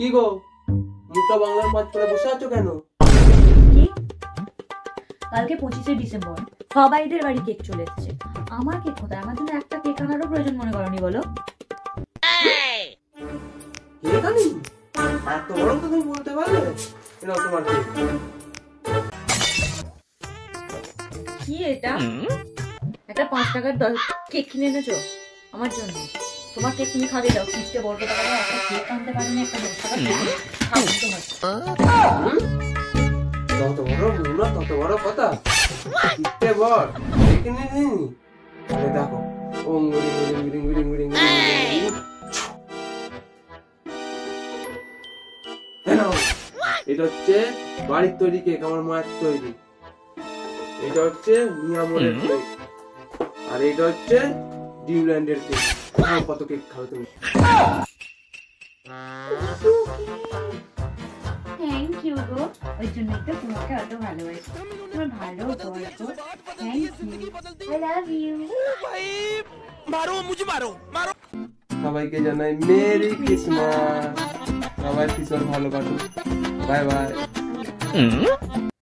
কি গো, মুখটা বাংলার পাঁচ করে বসে আছো কেন? কি? কালকে 25শে ডিসেম্বর, সবাইদের বাড়ি কেক চলে এসেছে। আমার কেক কোথায়? আমার জন্য একটা কেক আনারও প্রয়োজন মনে করনি বলো? কেক আনি? এত বড় কথা তুমি বলতে পারলে? এনাও তোমার কেক। কি এটা? একটা 5 টাকার কেক কিনে এনেছো আমার জন্য? তোমার কেক তুমি খাবে, দাও। কিপটে বড় টাকা দাও, একটা কেক আনতে পারো না, একটা 10 টাকার কেক খাও তোমার। তত বড় মুনা, তত বড় কথা। কিপটে বড় কেক এনে দিইনি। আরে দেখো, ওম গিরিং গিরিং গিরিং গিরিং গিরিং গিরিং। এটা হচ্ছে বাড়ির তৈরি কেক, আমার মায়ের তৈরি। এটা হচ্ছে মিয়ামোরের কেক, আর এটা হচ্ছে ডিউল্যান্ডের কেক। খাও, কত কেক খাও তুমি? থ্যাংক ইউ গো, ওই জন্য তো তোমাকে এত ভালোবাসি। তোমার ভালো গল্প। Thank you, I love you. সবাইকে জানাই মেরি ক্রিসমাস। সবাই ভীষণ ভালো কাটুক। Bye by.